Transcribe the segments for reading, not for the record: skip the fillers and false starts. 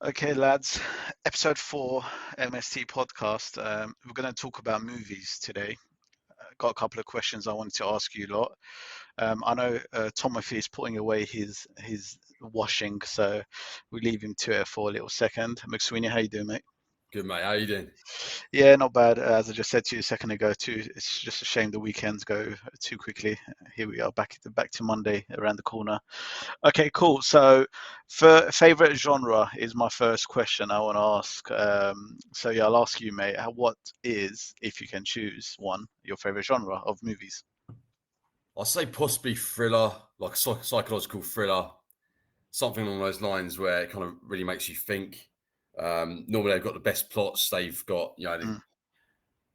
Okay, lads, episode 4 MST podcast. We're going to talk about movies today. Got a couple of questions I wanted to ask you lot. I know Timothy is putting away his washing, so we leave him to it for a little second. McSweeney, how you doing, mate? Good, mate. How you doing? Yeah, not bad. As I just said to you a second ago, too, it's just a shame the weekends go too quickly. Here we are, back to Monday around the corner. Okay, cool. So, for favorite genre is my first question I want to ask. So yeah, I'll ask you, mate. What is, if you can choose one, your favorite genre of movies? I'll say possibly thriller, like a psychological thriller, something along those lines where it kind of really makes you think. Normally, they've got the best plots. They've got Mm,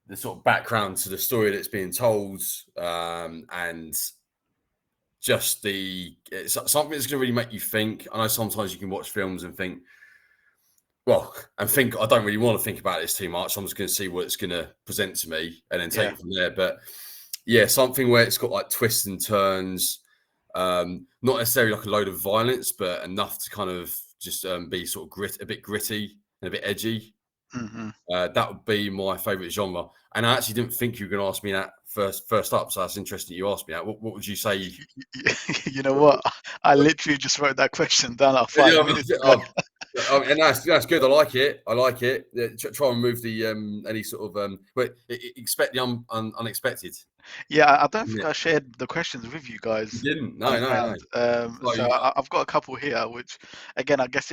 the sort of background to the story that's being told, and just it's something that's going to really make you think. I know sometimes you can watch films and think, I don't really want to think about this too much. I'm just going to see what it's going to present to me and then take yeah, it from there. But yeah, something where it's got like twists and turns, not necessarily like a load of violence, but enough to kind of just be sort of a bit gritty and a bit edgy. hmm That would be my favourite genre. And I actually didn't think you were going to ask me that first up. So that's interesting that you asked me that. What would you say? You know what? I literally just wrote that question down like Yeah, 5 minutes ago. and that's good. I like it. I like it. Yeah, try and remove the any sort of expect the unexpected. Yeah, I don't think Yeah, I shared the questions with you you guys didn't. on No. hand. So So I've got a couple here, which again, I guess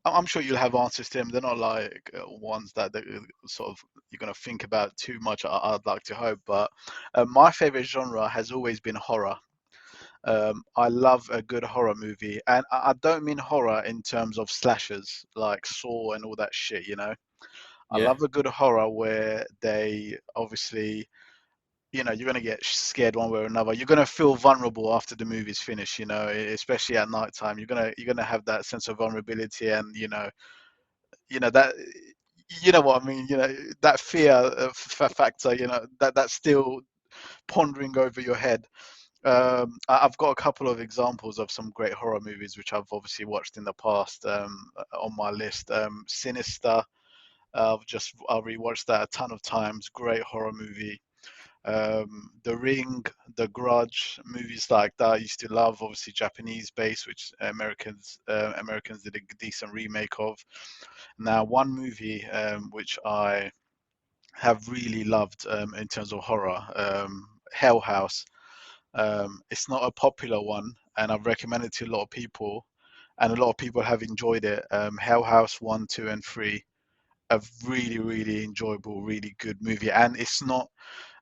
I'm sure you'll have answers to them. They're not like ones that sort of you're gonna think about too much. I'd like to hope, but my favorite genre has always been horror. I love a good horror movie, and I don't mean horror in terms of slashers like Saw and all that shit. I yeah, love a good horror where they obviously you're going to get scared one way or another. You're going to feel vulnerable after the movie's finished, especially at night time. You're going to have that sense of vulnerability, and that you know what I mean. That fear factor. That's still pondering over your head. I've got a couple of examples of some great horror movies which I've obviously watched in the past on my list. Sinister. I've rewatched that a ton of times. Great horror movie. The Ring, The Grudge, movies like that I used to love. Obviously, Japanese based, which Americans did a decent remake of. Now, one movie which I have really loved in terms of horror, Hell House. It's not a popular one, and I've recommended it to a lot of people, and a lot of people have enjoyed it. Hell House 1, 2, and 3. A really, really enjoyable, really good movie, and it's not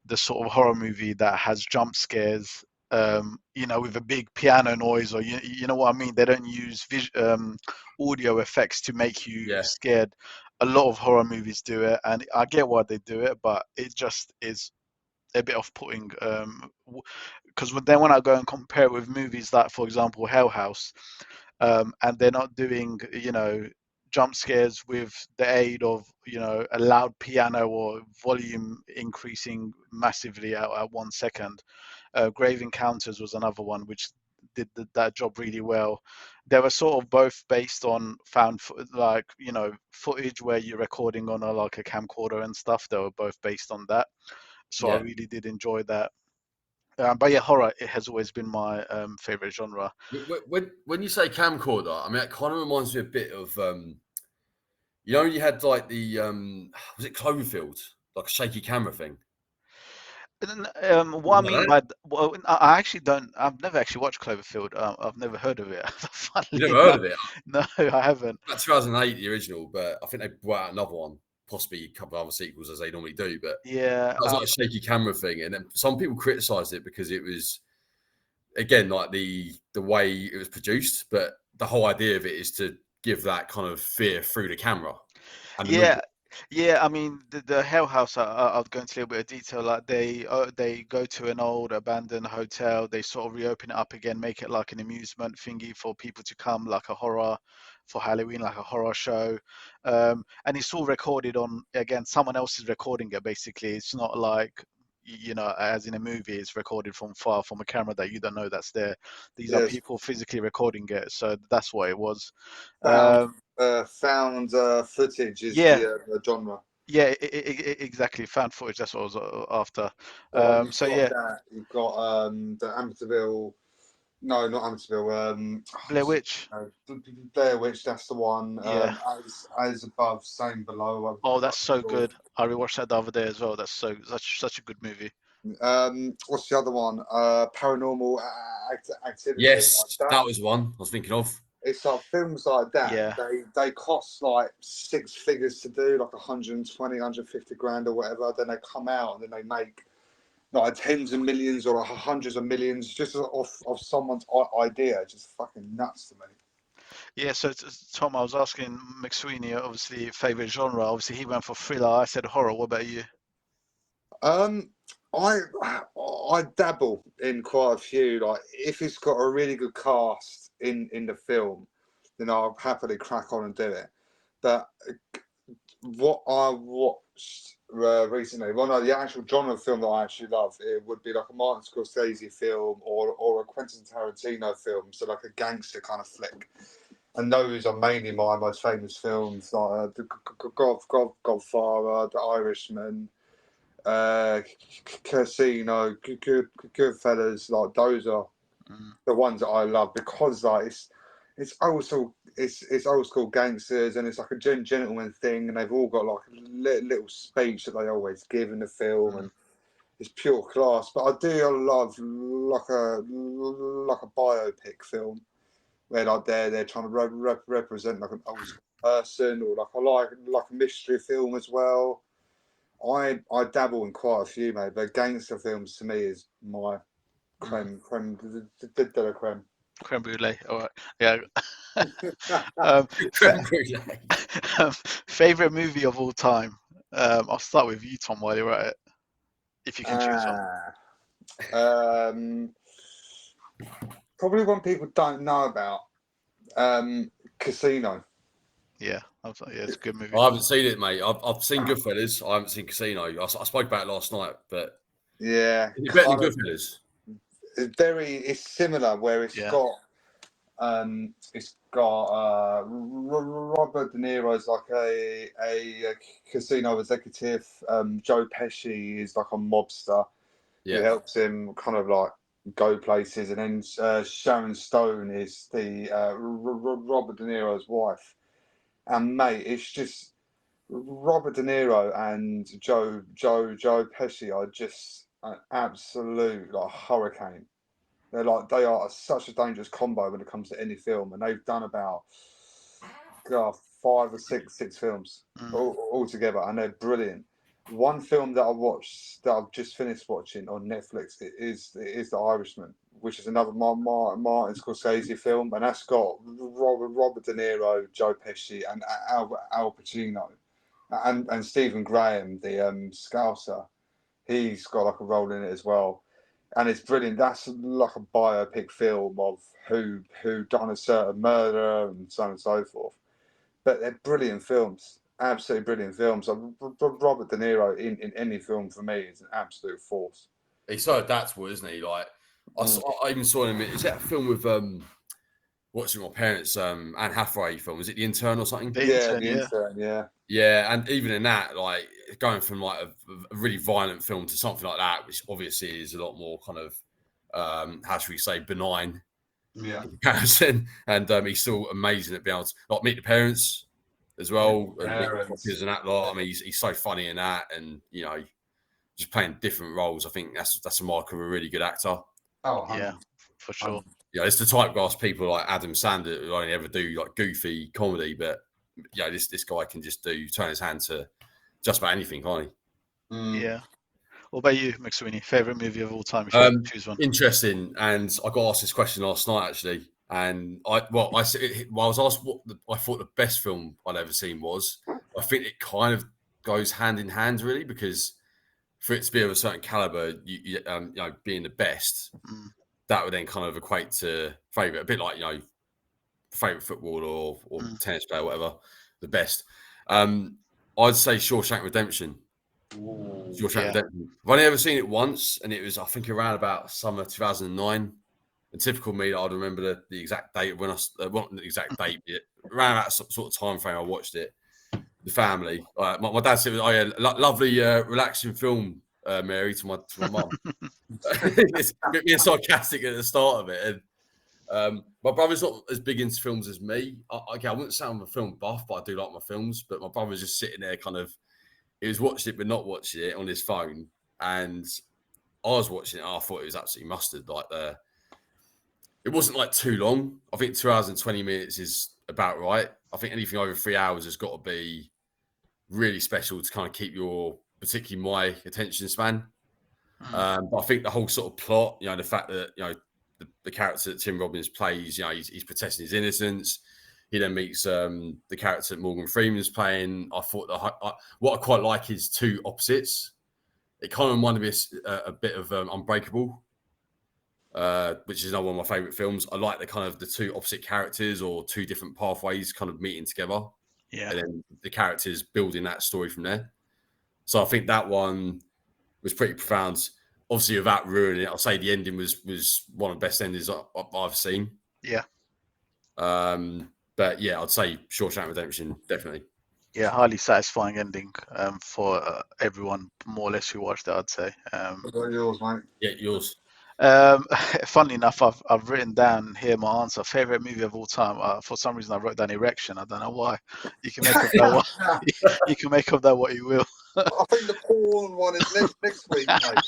the sort of horror movie that has jump scares, with a big piano noise, or you know what I mean. They don't use audio effects to make you yeah, scared. A lot of horror movies do it, and I get why they do it, but it just is a bit off-putting. Because then when I go and compare it with movies like, for example, Hell House, and they're not doing, jump scares with the aid of, a loud piano or volume increasing massively at 1 second. Grave Encounters was another one which did that job really well. They were sort of both based on footage where you're recording on like a camcorder and stuff. They were both based on that, so I yeah. really did enjoy that. But yeah, horror, it has always been my favorite genre. When you say camcorder, I mean that kind of reminds me a bit of you had like the was it Cloverfield, like a shaky camera thing. What I Something mean like by that? well, I actually don't. I've never actually watched Cloverfield. I've never heard of it. You Funnily never heard enough, of it? no, I haven't. About 2008, the original, but I think they brought out another one, possibly a couple of other sequels as they normally do. But Yeah, that was like a shaky camera thing, and then some people criticised it because it was again like the way it was produced, but the whole idea of it is to give that kind of fear through the camera and the movement. yeah, yeah. I mean, the Hell House. I'll go into a little bit of detail. Like they go to an old abandoned hotel. They sort of reopen it up again, make it like an amusement thingy for people to come, like a horror for Halloween, like a horror show. And it's all recorded on, again, someone else is recording it. Basically, it's not like, as in a movie, it's recorded from far from a camera that you don't know that's there. These are Yes. people physically recording it. So that's what it was. Found Um, found footage is Yeah. the genre. Yeah, exactly. Found footage. That's what I was after. Well, you've So got yeah, that. You've got the Amityville. No, not Amityville. Blair Witch. Blair Witch. That's the one. Yeah. As above, same below. Oh, that's so good. I rewatched that the other day as well. That's such a good movie. What's the other one? Paranormal Activity. Yes, that was one I was thinking of. It's like films like that. Yeah. They cost like six figures to do, like 120, 150 grand or whatever. Then they come out and then they make like tens of millions or hundreds of millions just off someone's idea. Just fucking nuts to me. Yeah, so Tom, I was asking McSweeney, obviously favorite genre. Obviously, he went for thriller. I said horror. What about you? I dabble in quite a few. Like if it's got a really good cast in the film, then I'll happily crack on and do it. But what I watched recently, well, no, the actual genre of film that I actually love, it would be like a Martin Scorsese film or a Quentin Tarantino film, so like a gangster kind of flick. And those are mainly my most famous films, like the Godfather, The Irishman, Casino, Goodfellas. Like those are the ones that I love because like it's old school gangsters and it's like a gentleman thing, and they've all got like a little speech that they always give in the film, and it's pure class. But I do love like a biopic film where like they're trying to represent like an old school person, or like a mystery film as well. I dabble in quite a few, mate, but gangster films to me is my creme de la creme. Creme brulee. All right. Yeah. Creme brulee. Favorite movie of all time. I'll start with you, Tom, while you're at it, if you can choose one. Probably one people don't know about. Casino. Yeah, yeah, it's a good movie. I haven't seen it, mate. I've seen Goodfellas. I haven't seen Casino. I spoke about it last night, but yeah, is it better than Goodfellas? It's similar where it's got Robert De Niro is like a casino executive. Joe Pesci is like a mobster who helps him kind of like go places, and then Sharon Stone is the Robert De Niro's wife. And mate, it's just Robert De Niro and Joe Pesci are just an absolute like hurricane. They are such a dangerous combo when it comes to any film, and they've done about 5 or 6 films all together, and they're brilliant. One film that I watched that I've just finished watching on Netflix is The Irishman, which is another Martin Scorsese film, and that's got Robert De Niro, Joe Pesci, and Al Pacino, and Stephen Graham, the Scouser. He's got like a role in it as well, and it's brilliant. That's like a biopic film of who done a certain murder and so on and so forth. But they're brilliant films. Absolutely brilliant films. Robert De Niro in any film for me is an absolute force. He's so adaptable, isn't he? Like I even saw him. Is that a film with watching my parents? Anne Hathaway film. Is it The Intern or something? The Intern, yeah. Yeah, and even in that, like going from like a really violent film to something like that, which obviously is a lot more kind of how should we say benign. Yeah. In comparison, and he's still amazing at being able to like meet the parents as well, and that lot. I mean, he's so funny in that, and you know, just playing different roles. I think that's a mark of a really good actor. Oh, yeah, for sure. Yeah, it's the typecast people like Adam Sandler who only ever do like goofy comedy, but yeah, this guy can just turn his hand to just about anything, can't he? Yeah. What about you, McSweeney? Favorite movie of all time? If you had to choose one. Interesting. And I got asked this question last night actually, and I was asked what I thought the best film I'd ever seen was. I think it kind of goes hand in hand really, because for it to be of a certain caliber, you know, being the best, that would then kind of equate to favorite, a bit like, you know, favorite footballer or tennis player, whatever, the best. I'd say Shawshank Redemption. Redemption. I've only ever seen it once, and it was, I think, around about summer 2009. And typical me, I'd remember the exact date when not the exact date yet, around that sort of time frame, I watched it. The family. My dad said, "Oh yeah, lovely, relaxing film, Mary," to my mum. It's being sarcastic at the start of it. And my brother's not as big into films as me. I wouldn't say I'm a film buff, but I do like my films. But my brother's just sitting there, he was watching it but not watching it on his phone, and I was watching it. And I thought it was absolutely mustard. It wasn't like too long. I think 2 hours and 20 minutes is about right. I think anything over 3 hours has got to be really special to kind of keep particularly my attention span. But I think the whole sort of plot, the fact that, the character that Tim Robbins plays, he's protesting his innocence. He then meets the character that Morgan Freeman's playing. I thought what I quite like is two opposites. It kind of reminded me a bit of Unbreakable, which is another one of my favorite films. I like the two opposite characters or two different pathways kind of meeting together. Yeah. And then the characters building that story from there. So I think that one was pretty profound. Obviously, without ruining it, I'll say the ending was one of the best endings I've seen. Yeah. But yeah, I'd say Shawshank Redemption, definitely. Yeah, highly satisfying ending for everyone, more or less, who watched it, I'd say. What about yours, mate? Yeah, yours. Funnily enough, I've written down here my answer. Favorite movie of all time. For some reason, I wrote down Erection. I don't know why. You can make of that you can make of that what you will. I think the porn one is next week, mate.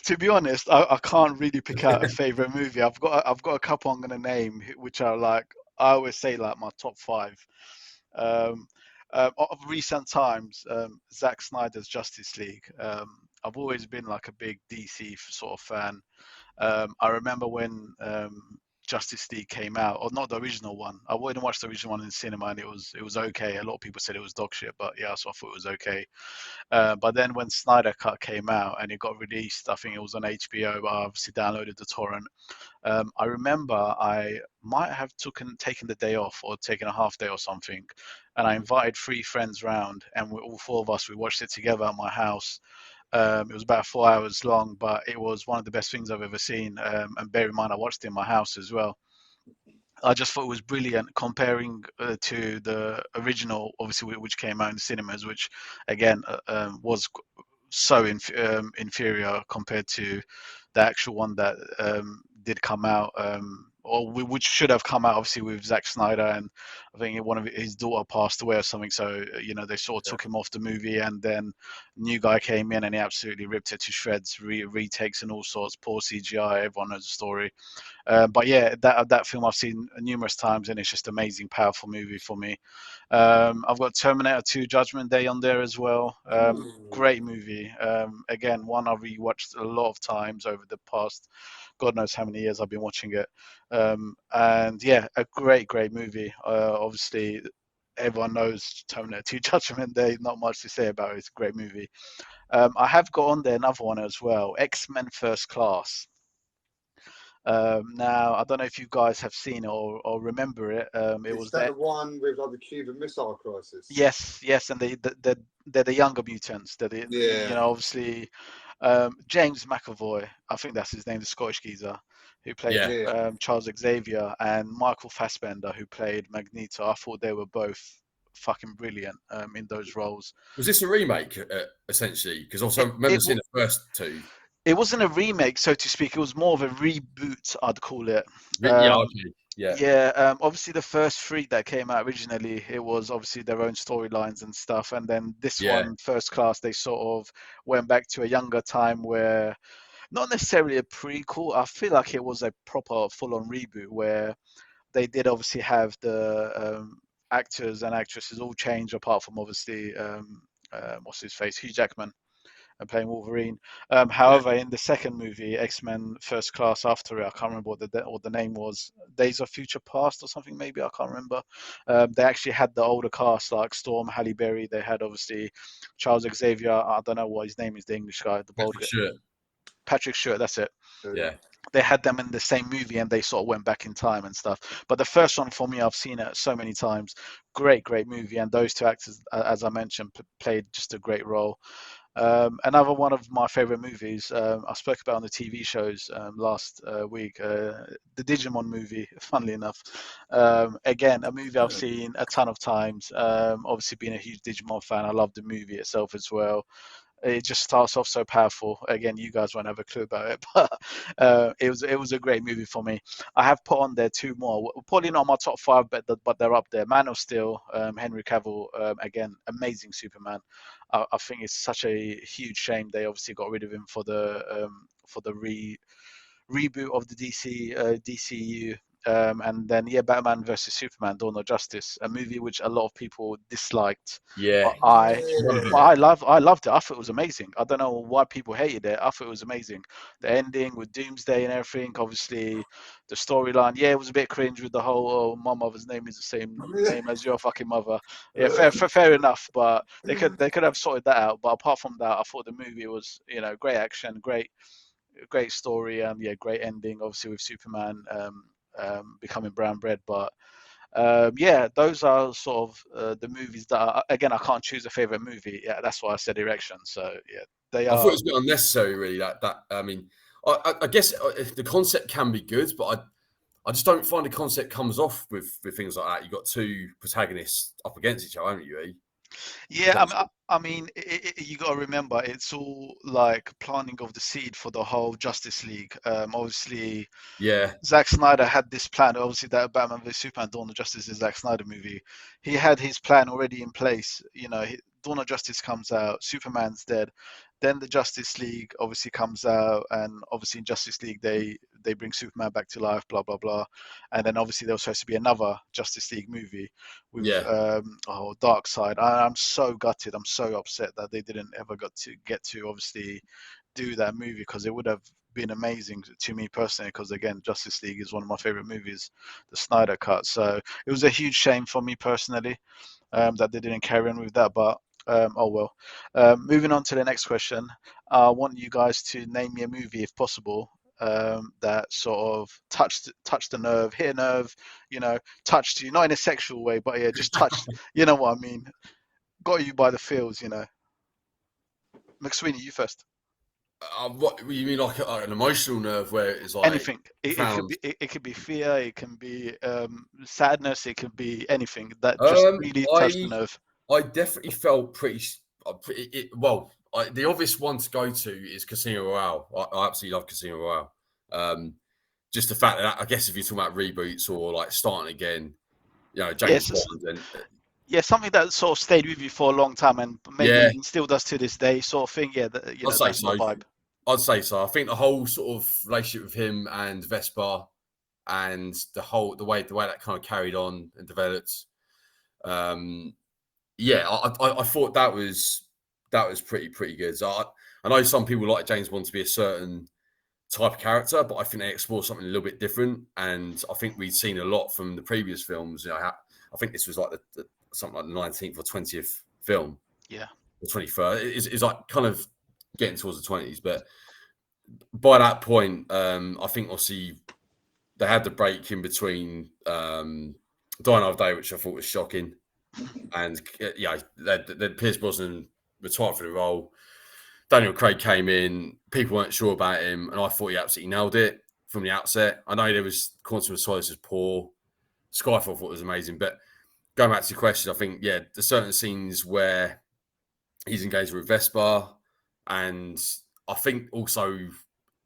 To be honest, I can't really pick out a favorite movie. I've got a couple I'm gonna name, which are I always say my top 5. Of recent times, Zack Snyder's Justice League. I've always been a big DC sort of fan. I remember when Justice League came out, or not the original one. I wouldn't watch the original one in the cinema, and it was okay. A lot of people said it was dog shit, but yeah, so I thought it was okay. But then when Snyder Cut came out and it got released, I think it was on HBO, but I obviously downloaded the torrent. I remember I might have taken the day off or taken a half day or something, and I invited 3 friends round, and all 4 of us, we watched it together at my house. It was about 4 hours long, but it was one of the best things I've ever seen. And bear in mind, I watched it in my house as well. I just thought it was brilliant comparing to the original, obviously, which came out in the cinemas, which again was so inferior compared to the actual one that did come out, which should have come out obviously with Zack Snyder, and I think one of his daughter passed away or something, so they sort of took him off the movie, and then new guy came in and he absolutely ripped it to shreds, retakes and all sorts, poor CGI, everyone knows the story. But yeah, that film I've seen numerous times, and it's just amazing, powerful movie for me. I've got Terminator 2 Judgment Day on there as well. Great movie. Again, one I've rewatched a lot of times over the past God knows how many years I've been watching it. And yeah, a great movie. Obviously, everyone knows Terminator 2 Judgment Day, not much to say about it. It's a great movie. I have got on there another one as well, X-Men First Class. Now, I don't know if you guys have seen it or remember it. It was that the one with the Cuban Missile Crisis? Yes, and they're the younger mutants. Obviously, James McAvoy, I think that's his name, the Scottish geezer, who played Charles Xavier, and Michael Fassbender, who played Magneto. I thought they were both fucking brilliant in those roles. Was this a remake, essentially? Because also I remember seeing the first 2. It wasn't a remake, so to speak. It was more of a reboot, I'd call it. Obviously, the first 3 that came out originally, it was obviously their own storylines and stuff. And then this one, First Class, they sort of went back to a younger time where, not necessarily a prequel. I feel like it was a proper full-on reboot where they did obviously have the actors and actresses all change, apart from obviously, what's his face, Hugh Jackman, playing Wolverine. However, in the second movie, X-Men First Class, after it, I can't remember what the name was, Days of Future Past or something, maybe, I can't remember. They actually had the older cast like Storm, Halle Berry. They had obviously Charles Xavier. I don't know what his name is, the English guy, the bald guy. Patrick Stewart, that's it. Yeah. They had them in the same movie, and they sort of went back in time and stuff. But the first one, for me, I've seen it so many times. Great movie, and those 2 actors, as I mentioned, played just a great role. Another one of my favorite movies, I spoke about on the TV shows last week, the Digimon movie, funnily enough. Again, a movie I've seen a ton of times. Obviously, being a huge Digimon fan, I love the movie itself as well. It just starts off so powerful. Again, you guys won't have a clue about it, but it was a great movie for me. I have put on there two more, probably not my top five, but they're up there. Man of Steel, Henry Cavill, again, amazing Superman. I think it's such a huge shame they obviously got rid of him for the reboot of the DCU. And then Batman versus Superman: Dawn of Justice, a movie which a lot of people disliked. Yeah. But I loved it. I thought it was amazing. I don't know why people hated it. I thought it was amazing. The ending with Doomsday and everything. Obviously, the storyline. Yeah, it was a bit cringe with the whole my mother's name is the same name as your fucking mother. Yeah, fair enough. But they could have sorted that out. But apart from that, I thought the movie was great action, great story, and great ending. Obviously with Superman becoming brown bread, but those are sort of the movies that again I can't choose a favorite movie. Yeah, that's why I said Erection. So yeah, they I are. thought it was a bit unnecessary, really. That I mean, I guess the concept can be good, but I just don't find the concept comes off with things like that. You've got two protagonists up against each other, haven't you? Yeah, I mean, you got to remember, it's all like planting of the seed for the whole Justice League. Obviously, Yeah, Zack Snyder had this plan. Obviously, that Batman vs Superman: Dawn of Justice is Zack Snyder movie. He had his plan already in place. Dawn of Justice comes out, Superman's dead. Then the Justice League obviously comes out, and obviously in Justice League they bring Superman back to life, blah blah blah. And then obviously there was supposed to be another Justice League movie with yeah. Darkseid. I'm so gutted. I'm so upset that they didn't ever get to obviously do that movie, because it would have been amazing to me personally, because again Justice League is one of my favorite movies, the Snyder cut. So it was a huge shame for me personally that they didn't carry on with that, but oh well. Moving on to the next question, I want you guys to name me a movie if possible that sort of touched the nerve, hit a nerve, touched you, not in a sexual way, but yeah, just touched, you know what I mean, got you by the feels, McSweeney, you first. What you mean, like an emotional nerve where it's like Anything. It could be fear, it can be sadness, it could be anything that just really touched the nerve. I definitely felt the obvious one to go to is Casino Royale. I absolutely love Casino Royale. Just the fact that I guess if you're talking about reboots or like starting again, James Bond and something that sort of stayed with you for a long time and maybe even still does to this day, sort of thing. Yeah, that's my vibe. I'd say so. I think the whole sort of relationship with him and Vespa, and the way that kind of carried on and developed. I thought that was pretty good. So I know some people like James Bond to be a certain type of character, but I think they explore something a little bit different. And I think we'd seen a lot from the previous films. I think this was like something like the 19th or 20th film. Yeah. The 21st. It's like kind of getting towards the 20s. But by that point, I think obviously they had the break in between Die Another Day, which I thought was shocking. And then Pierce Brosnan retired for the role. Daniel Craig came in. People weren't sure about him, and I thought he absolutely nailed it from the outset. I know there was Quantum of Solace was poor. Skyfall I thought was amazing, but going back to your question, I think there's certain scenes where he's engaged with Vespa, and I think also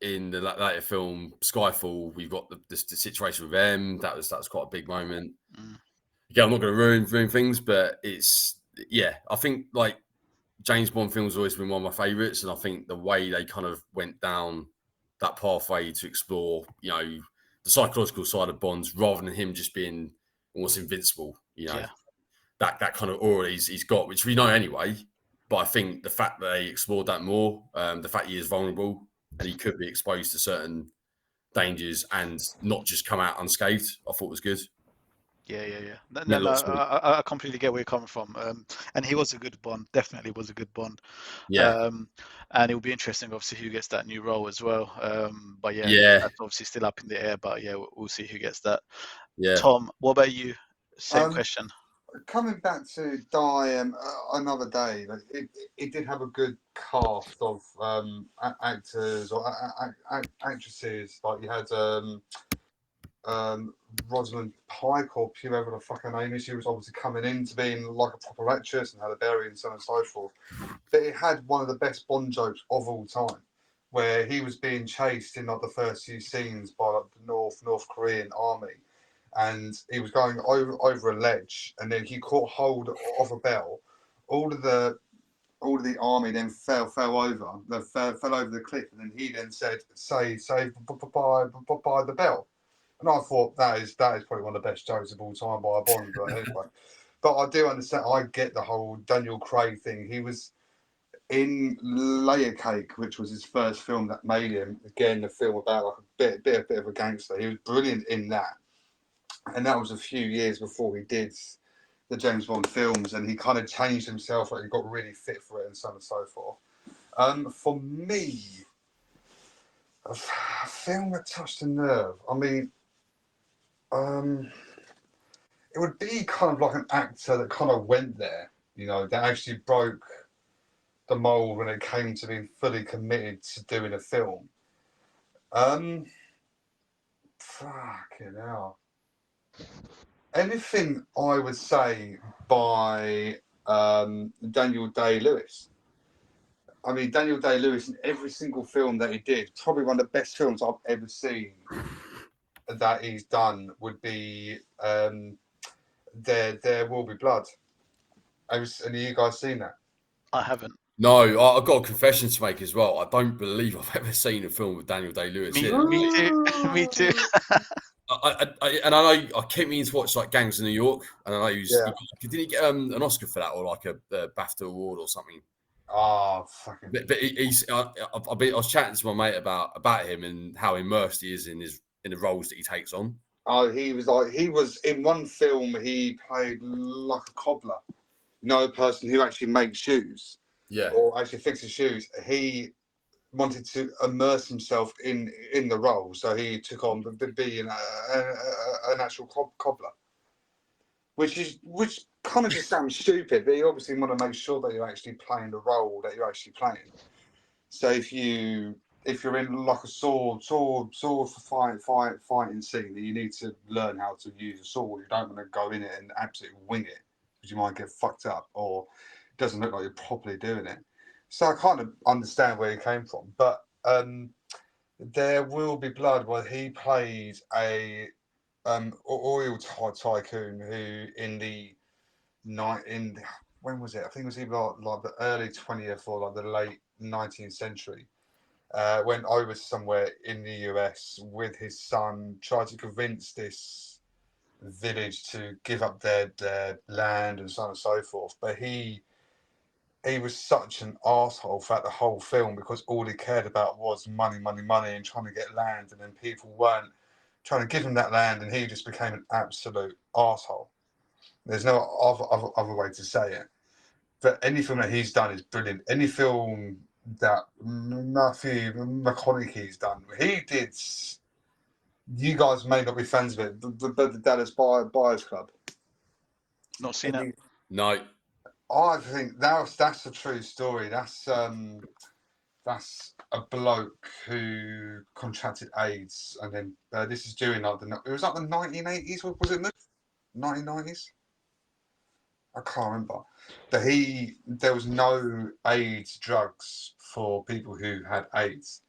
in the later film Skyfall, we've got the situation with them. That was quite a big moment. Yeah, I'm not going to ruin things, but I think like James Bond films have always been one of my favourites, and I think the way they kind of went down that pathway to explore, the psychological side of Bonds, rather than him just being almost invincible, that kind of aura he's got, which we know anyway. But I think the fact that they explored that more, the fact he is vulnerable and he could be exposed to certain dangers and not just come out unscathed, I thought was good. Yeah. No, I completely get where you're coming from. And he was a good Bond, definitely was a good Bond. Yeah. And it will be interesting, obviously, who gets that new role as well. But that's obviously still up in the air. But we'll see who gets that. Yeah. Tom, what about you? Same question. coming back to Die Another Day, like it did have a good cast of actors or actresses. Like you had Rosamund Pike or whoever the fuck her name is. She was obviously coming into being like a proper actress and had a berry and so on and so forth. But it had one of the best Bond jokes of all time, where he was being chased in like the first few scenes by like the North Korean army, and he was going over a ledge, and then he caught hold of a bell. All of the army then fell over. They fell over the cliff, and then he then said, "Say by the bell." And I thought that is probably one of the best jokes of all time by a Bond. But anyway, but I do understand. I get the whole Daniel Craig thing. He was in Layer Cake, which was his first film that made him. Again, the film about like a bit of a gangster. He was brilliant in that, and that was a few years before he did the James Bond films, and he kind of changed himself. Like he got really fit for it, and so on and so forth. For me, a film that touched a nerve. I mean, it would be kind of like an actor that kind of went there, you know, that actually broke the mold when it came to being fully committed to doing a film. Fucking hell. Anything I would say by Daniel Day-Lewis. I mean, Daniel Day-Lewis in every single film that he did, probably one of the best films I've ever seen that he's done would be There Will Be Blood. Have you guys seen that? I haven't. No, I've got a confession to make as well. I don't believe I've ever seen a film with Daniel Day-Lewis in it. Me too. Me too. And I know I keep meaning to watch like Gangs of New York, and I know did he get an Oscar for that or like a BAFTA award or something? Oh, fucking! But I was chatting to my mate about him and how immersed he is in the roles that he takes on. Oh, he was in one film. He played like a cobbler, you know, a person who actually makes shoes, or actually fixes shoes. He wanted to immerse himself in the role, so he took on being an actual cobbler, which kind of just sounds stupid, but you obviously want to make sure that you're actually playing the role that you're actually playing. So if you're in like a sword for fighting scene, then you need to learn how to use a sword. You don't want to go in it and absolutely wing it because you might get fucked up or it doesn't look like you're properly doing it. So I kind of understand where he came from, but There Will Be Blood, where he plays a oil tycoon who in the night in when was it? I think it was either like the early 20th or like the late 19th century. Went over somewhere in the US with his son, tried to convince this village to give up their land and so on and so forth. But he was such an asshole throughout the whole film because all he cared about was money, money, money, and trying to get land. And then people weren't trying to give him that land, and he just became an absolute asshole. There's no other way to say it. But any film that he's done is brilliant. Any film that Matthew McConaughey's done, he did. You guys may not be fans of it, but the Dallas Buyers Club. Not seen it. No. I think that's a true story. That's a bloke who contracted AIDS, and then this is during like it was like the 1980s. Was it the 1990s? I can't remember. But there was no AIDS drugs for people who had AIDS,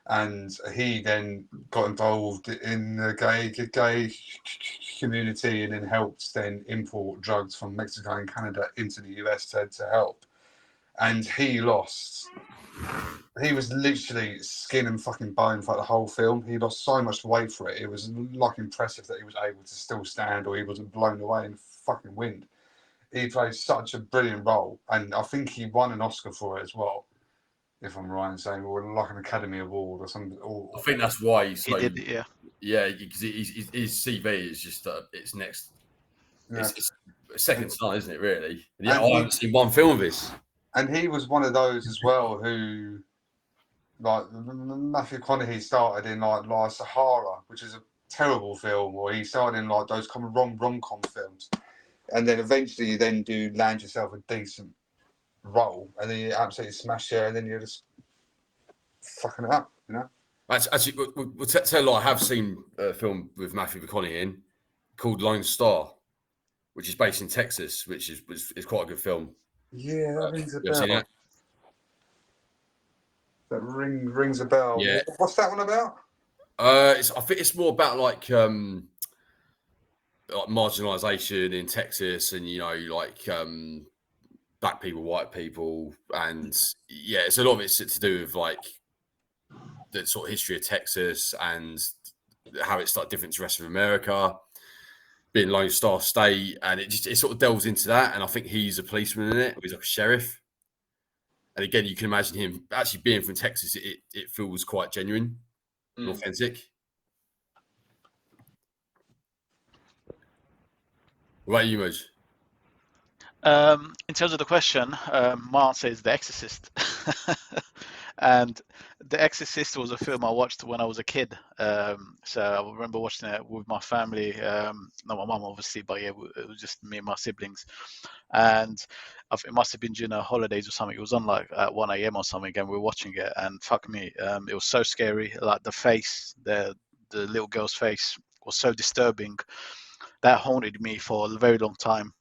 and he then got involved in the gay community and then helped then import drugs from Mexico and Canada into the US to help. And he lost. He was literally skin and fucking bone for the whole film. He lost so much weight for it. It was like impressive that he was able to still stand or he wasn't blown away in fucking wind. He played such a brilliant role, and I think he won an Oscar for it as well, if I'm right in saying, or like an Academy Award or something. I think that's why he's so. He did, yeah. Yeah, because his CV is just it's next. Yeah. It's second to none, isn't it? Really? Yeah, I haven't seen one film of his. And he was one of those as well who, like Matthew McConaughey started in like Sahara, which is a terrible film, or he started in like those kind of rom-com films. and then eventually you then do land yourself a decent role, and then you absolutely smash there, and then you're just fucking it up, you know. Actually, we'll tell you, I have seen a film with Matthew McConaughey in called Lone Star, which is based in Texas, which is quite a good film. Yeah, that rings a You ever seen bell. that? That rings a bell. Yeah. What's that one about? I think it's more about like marginalization in Texas, and black people, white people, and yeah, it's a lot of it's to do with like the sort of history of Texas and how it's like different to the rest of America, being Lone Star State, and it sort of delves into that. And I think he's a policeman in it. He's like a sheriff. And again, you can imagine him actually being from Texas. It feels quite genuine and authentic. What about you, Moj? In terms of the question, my answer is The Exorcist. And The Exorcist was a film I watched when I was a kid. So I remember watching it with my family. Not my mum, obviously, but yeah, it was just me and my siblings. And it must have been during the holidays or something. It was on like at 1 a.m. or something, and we were watching it. And fuck me, it was so scary. Like the face, the little girl's face was so disturbing. That haunted me for a very long time.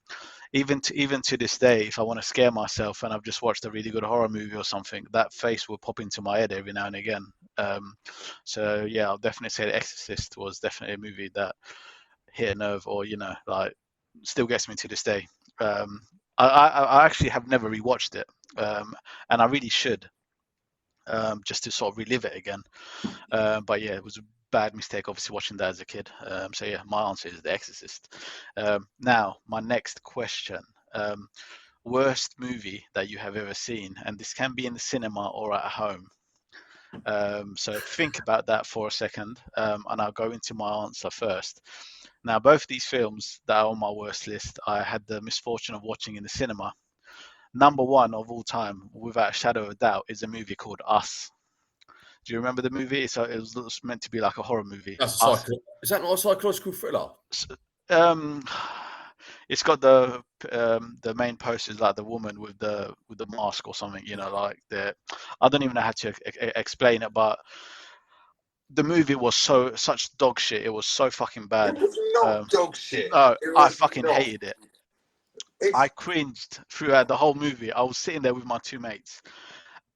Even to this day, if I want to scare myself and I've just watched a really good horror movie or something, that face will pop into my head every now and again. So yeah, I'll definitely say The Exorcist was definitely a movie that hit a nerve, or like still gets me to this day. I actually have never rewatched it, and I really should, just to sort of relive it again. But yeah, it was a bad mistake, obviously, watching that as a kid. So yeah, my answer is The Exorcist. Now, my next question: worst movie that you have ever seen, and this can be in the cinema or at home. So think about that for a second, and I'll go into my answer first. Now, both these films that are on my worst list, I had the misfortune of watching in the cinema. Number one of all time, without a shadow of a doubt, is a movie called Us. Do you remember the movie? It was meant to be like a horror movie. Is that not a psychological thriller? It's got the main poster is like the woman with the mask or something. Like I don't even know how to explain it, but the movie was such dog shit. It was so fucking bad. It was not dog shit. No, I fucking hated it. I cringed throughout the whole movie. I was sitting there with my two mates,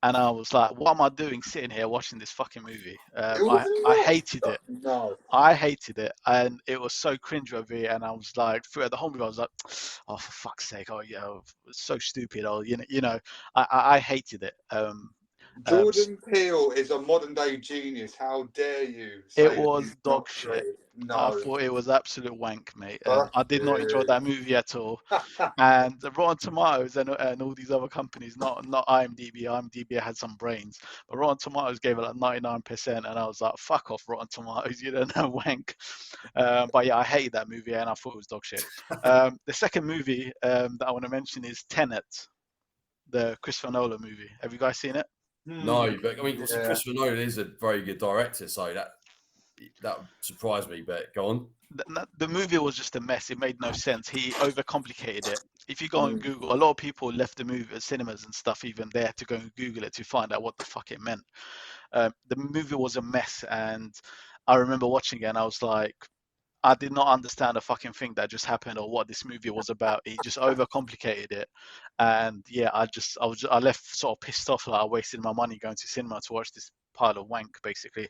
and I was like, what am I doing sitting here watching this fucking movie? I hated it. No. I hated it, and it was so cringeworthy. And I was like, throughout the whole movie, I was like, oh, for fuck's sake, oh yeah, it's so stupid. Oh, I hated it. Jordan Peele is a modern day genius. How dare you? It was dog shit. No. I thought it was absolute wank, mate. I did not enjoy that movie at all. And Rotten Tomatoes and all these other companies, not IMDb. IMDb had some brains, but Rotten Tomatoes gave it like 99%, and I was like, fuck off, Rotten Tomatoes, you don't know wank. But yeah, I hated that movie, and I thought it was dog shit. The second movie that I want to mention is Tenet, the Christopher Nolan movie. Have you guys seen it? No, but I mean, Christopher Nolan is a very good director, so that surprised me. But go on. The movie was just a mess. It made no sense. He overcomplicated it. If you go on Google, a lot of people left the movie at cinemas and stuff even there to go and Google it to find out what the fuck it meant. The movie was a mess, and I remember watching it and I was like, I did not understand a fucking thing that just happened or what this movie was about. He just overcomplicated it, and yeah, I left sort of pissed off, like I wasted my money going to cinema to watch this pile of wank, basically.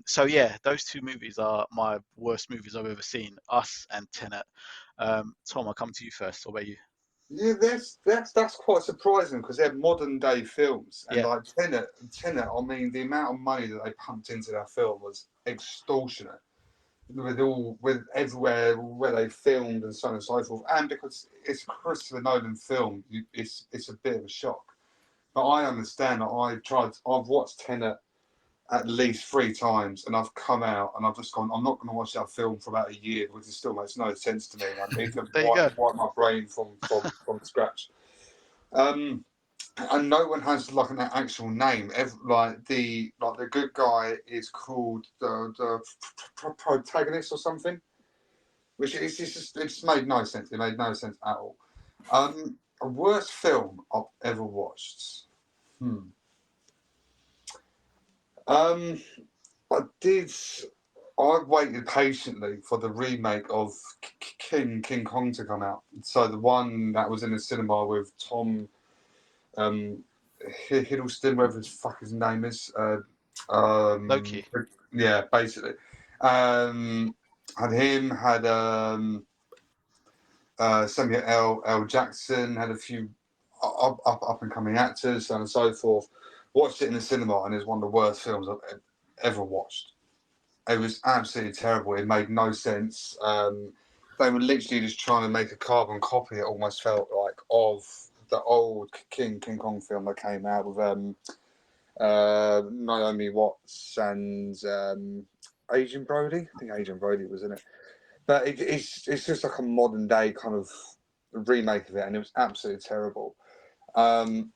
So yeah, those two movies are my worst movies I've ever seen, Us and Tenet. Tom, I'll come to you first. What about you? Yeah, that's quite surprising because they're modern day films, and like Tenet. I mean, the amount of money that they pumped into that film was extortionate. With everywhere where they filmed and so on and so forth, and because it's a Christopher Nolan film, it's a bit of a shock. But I understand that I've watched Tenet at least 3 times, and I've come out and I've just gone, I'm not going to watch that film for about a year, which still makes no sense to me. I need to wipe my brain from scratch. And no one has like an actual name. Like the good guy is called the protagonist or something. which is it just made no sense. It made no sense at all. A worst film I've ever watched. I did. I waited patiently for the remake of King Kong to come out. So the one that was in the cinema with Tom Hiddleston, whatever his fuck his name is. Loki. Yeah, basically. Had him, had Samuel L. Jackson, had a few up and coming actors, so on and so forth. Watched it in the cinema, and it's one of the worst films I've ever watched. It was absolutely terrible. It made no sense. They were literally just trying to make a carbon copy. It almost felt like of the old King Kong film that came out with Naomi Watts and Adrien Brody. I think Adrien Brody was in it. But it's just like a modern day kind of remake of it, and it was absolutely terrible. I'm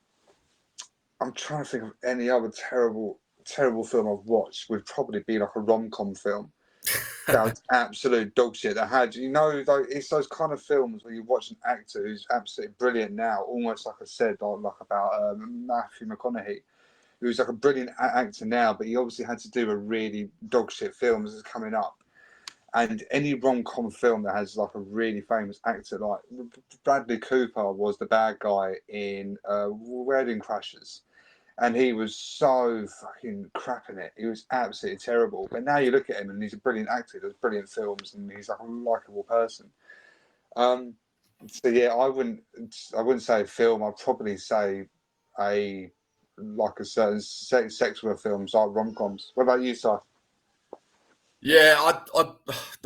trying to think of any other terrible film I've watched. Would probably be like a rom-com film. That was absolute dog shit. That had, it's those kind of films where you watch an actor who's absolutely brilliant now, almost like I said, like about Matthew McConaughey, who's like a brilliant actor now, but he obviously had to do a really dog shit film as it's coming up. And any rom-com film that has like a really famous actor, like Bradley Cooper was the bad guy in Wedding Crashers, and he was so fucking crap in it. He was absolutely terrible. But now you look at him, and he's a brilliant actor. He does brilliant films, and he's like a likable person. So yeah, I wouldn't say a film. I'd probably say a certain sexual films like rom-coms. What about you, Si? Yeah,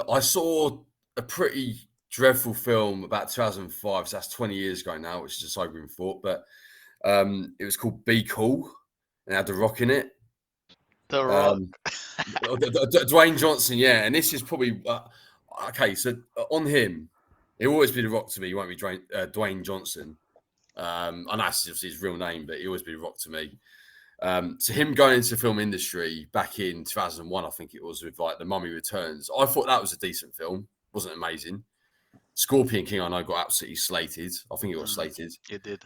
I saw a pretty dreadful film about 2005. So that's 20 years ago now, which is a sobering thought. But it was called Be Cool, and it had The Rock in it. The Rock. Dwayne Johnson, yeah. And this is probably okay. So on him, he'll always be The Rock to me. He won't be Dwayne Johnson. I know that's obviously his real name, but he always be The Rock to me. So him going into the film industry back in 2001, I think it was, with like The Mummy Returns. I thought that was a decent film. Wasn't amazing. Scorpion King, I know, got absolutely slated. I think it got slated. It did.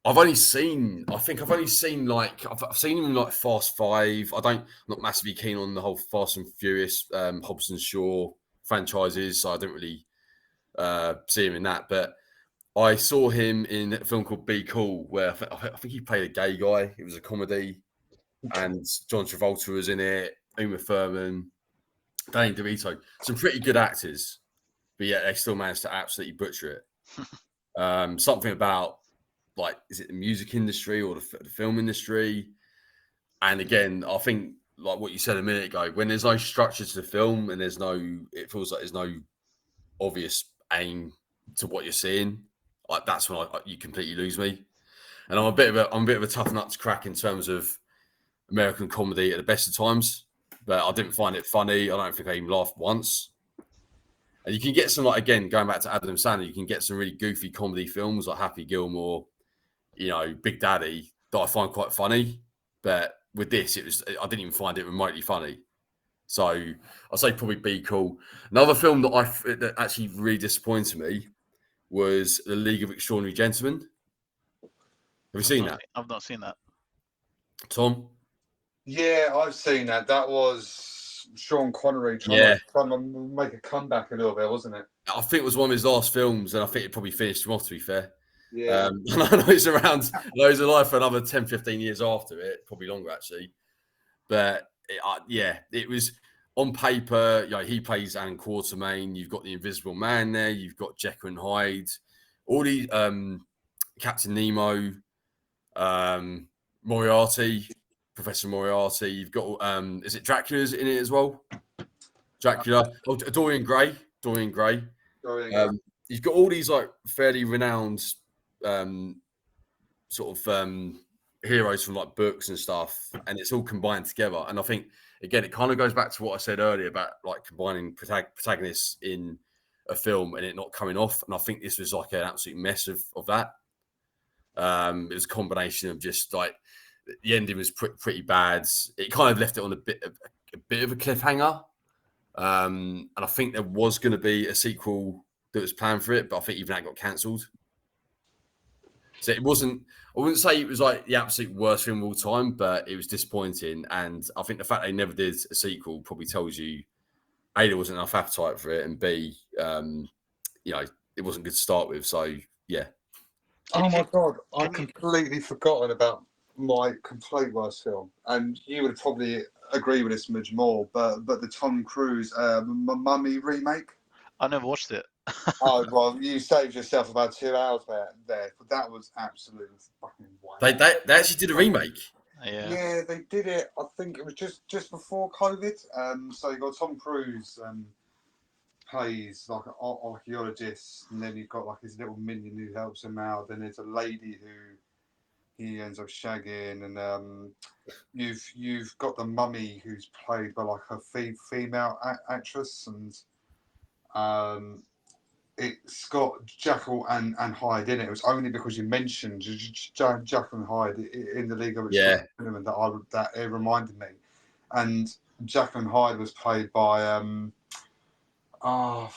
I've only seen like I've seen him in like Fast Five. I'm not massively keen on the whole Fast and Furious, Hobbs and Shaw franchises, so I don't really see him in that. But I saw him in a film called Be Cool, where I think he played a gay guy. It was a comedy, and John Travolta was in it, Uma Thurman, Danny DeVito. Some pretty good actors, but yet they still managed to absolutely butcher it. Something about, like, is it the music industry or the film industry? And again, I think, like what you said a minute ago, when there's no structure to the film and it feels like there's no obvious aim to what you're seeing, like that's when you completely lose me. And I'm a bit of a tough nut to crack in terms of American comedy at the best of times, but I didn't find it funny. I don't think I even laughed once. And you can get some, like, again, going back to Adam Sandler, you can get some really goofy comedy films like Happy Gilmore, Big Daddy, that I find quite funny. But with this, I didn't even find it remotely funny. So I'd say probably Be Cool. Another film that actually really disappointed me was The League of Extraordinary Gentlemen. Have you seen that? I've not seen that. Tom? Yeah, I've seen that. That was Sean Connery trying to make a comeback a little bit, wasn't it? I think it was one of his last films, and I think it probably finished him off, to be fair. Yeah. And I know he's around, he's alive for another 10, 15 years after it, probably longer, actually. But it was, on paper, he plays Alan Quatermain. You've got the Invisible Man there. You've got Jekyll and Hyde. All the Captain Nemo, Moriarty, Professor Moriarty. You've got, is it Dracula's in it as well? Dracula. Oh, Dorian Gray. You've got all these like fairly renowned sort of heroes from like books and stuff, and it's all combined together. And I think, again, it kind of goes back to what I said earlier about like combining protagonists in a film and it not coming off. And I think this was like an absolute mess of that. It was a combination of just like the ending was pretty bad. It kind of left it on a bit of a cliffhanger. And I think there was going to be a sequel that was planned for it, but I think even that got cancelled. So it wasn't. I wouldn't say it was like the absolute worst film of all time, but it was disappointing. And I think the fact they never did a sequel probably tells you, A, there wasn't enough appetite for it, and B, it wasn't good to start with. So yeah. Oh my God, I've completely forgotten about my complete worst film, and you would probably agree with this much more. But the Tom Cruise Mummy remake. I never watched it. Oh well, you saved yourself about 2 hours there. But that was absolutely fucking wild. They actually did a remake. Yeah, they did it. I think it was just before COVID. So you got Tom Cruise plays like an archaeologist, and then you've got like his little minion who helps him out. Then there's a lady who he ends up shagging, and you've got the mummy who's played by like a female actress, and it's got Jekyll and Hyde in it. It was only because you mentioned Jekyll and Hyde in the League of Extraordinary that it reminded me. And Jekyll and Hyde was played by Russell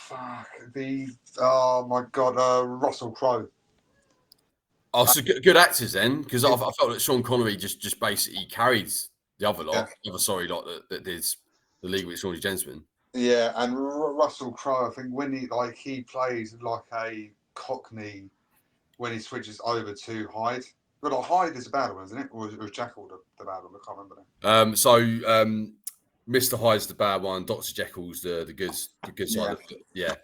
Crowe. Oh, so good actors then, because I felt that Sean Connery just basically carried the other lot, that did the League of Extraordinary Gentlemen. Yeah, and Russell Crowe, I think when he plays like a Cockney when he switches over to Hyde. But Hyde is a bad one, isn't it? Or was Jekyll the bad one? I can't remember now. Mr. Hyde's the bad one. Dr. Jekyll's the good side of it. Yeah.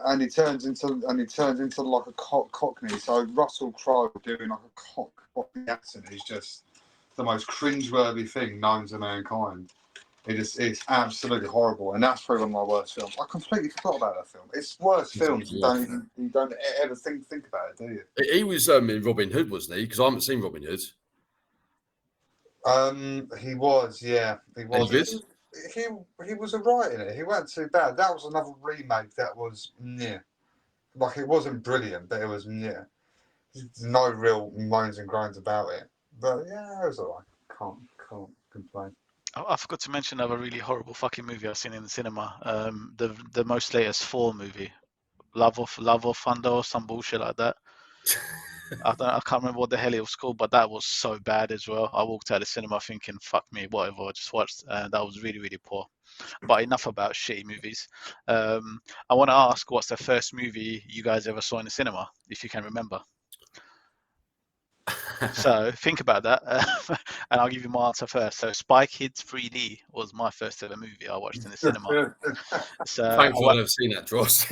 And he turns into like a Cockney. So Russell Crowe doing like a Cockney accent is just the most cringeworthy thing known to mankind. It's absolutely horrible, and that's probably one of my worst films. I completely forgot about that film. It's worst films. You don't ever think about it, do you? He was in Robin Hood, wasn't he? Because I haven't seen Robin Hood. He was, yeah. He was. He was alright in it. He wasn't too bad. That was another remake that was like it wasn't brilliant, but it was There's no real moans and groans about it, but yeah, it was alright. Can't complain. I forgot to mention another really horrible fucking movie I've seen in the cinema. The most latest Thor movie, Love of Thunder or some bullshit like that. I can't remember what the hell it was called, but that was so bad as well. I walked out of the cinema thinking, "Fuck me, whatever." I just watched, and that was really, really poor. But enough about shitty movies. I want to ask, what's the first movie you guys ever saw in the cinema, if you can remember? So think about that, and I'll give you my answer first. So Spy Kids 3D was my first ever movie I watched in the cinema. So thankfully I've never seen that, Dross.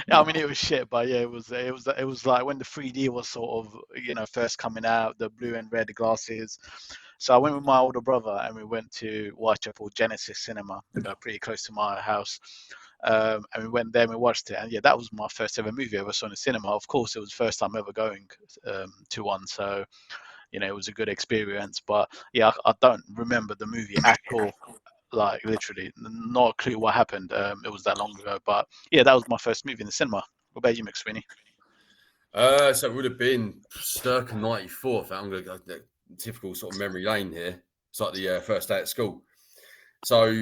I mean, it was shit, but yeah, it was like when the 3D was sort of first coming out, the blue and red glasses. So I went with my older brother, and we went to Whitechapel Genesis Cinema, pretty close to my house. And we went there and we watched it, and yeah, that was my first ever movie I ever saw in the cinema. Of course, it was the first time ever going to one, so it was a good experience. But yeah, I don't remember the movie at all, like literally, not a clue what happened. It was that long ago, but yeah, that was my first movie in the cinema. What about you, McSweeney? So it would have been circa 94. I'm going to go the typical sort of memory lane here. It's like the first day at school. So.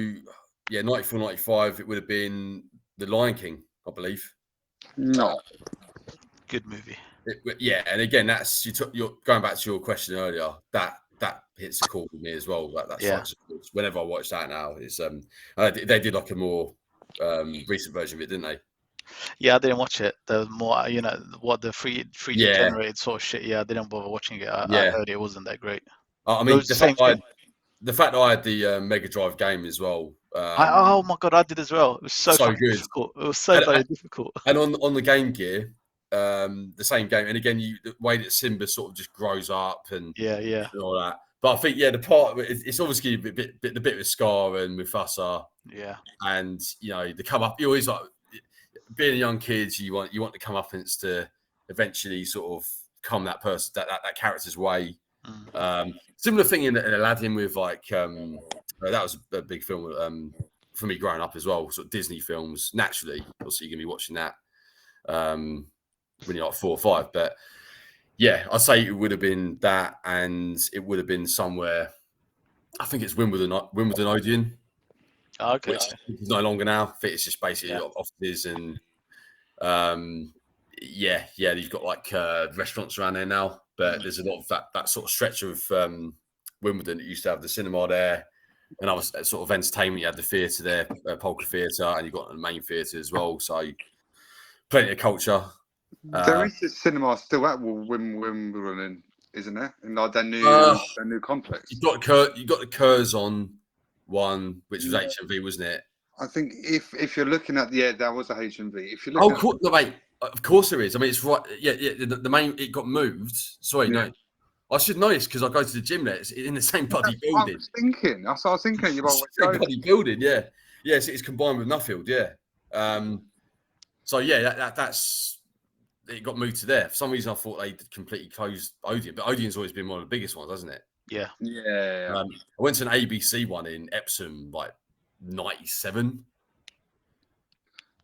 Yeah, 94, 95, it would have been The Lion King, I believe. No. Good movie. And again, you're going back to your question earlier, that hits a chord with me as well. Whenever I watch that now, it's they did like a more recent version of it, didn't they? Yeah, I didn't watch it. The more, what the 3D generated sort of shit. Yeah, I didn't bother watching it. I heard it wasn't that great. I mean, the fact that I had the Mega Drive game as well. Oh my god, I did as well. It was so good. Difficult. It was so very difficult. And on the Game Gear, the same game. And again, the way that Simba sort of just grows up and all that. But I think the part it's obviously the bit with Scar and Mufasa. Yeah. And the come up. You always like being a young kid. You want the comeuppance to eventually sort of come that person that character's way. Similar thing in Aladdin with that was a big film for me growing up as well. Sort of Disney films, naturally. Obviously, you're going to be watching that when you're like 4 or 5. But yeah, I'd say it would have been that, and it would have been somewhere. I think it's Wimbledon Odeon. Okay. which is no longer now. I think it's just basically Yeah. offices and you've got like restaurants around there now. But there's a lot of that sort of stretch of Wimbledon that used to have the cinema there, and other sort of entertainment. You had the theatre there, Polka Theatre, and you've got the main theatre as well. So plenty of culture. There is a cinema still at Wimbledon, isn't there? In like their new complex. You got the Curzon one, which was HMV, wasn't it? I think if you're looking at that was a HMV. If you're Oh, looking no, mate. Of course there is. I mean, it's right. Yeah. The main it got moved. Sorry, no. I should know this because I go to the gym there. It's in the same bloody building. I was thinking. That's what I was thinking. You're same bloody building. Yeah. Yes, it's combined with Nuffield. Yeah. So yeah, that's it got moved to there. For some reason, I thought they completely closed Odeon, but Odeon's always been one of the biggest ones, hasn't it? Yeah. Yeah. I went to an ABC one in Epsom, like '97,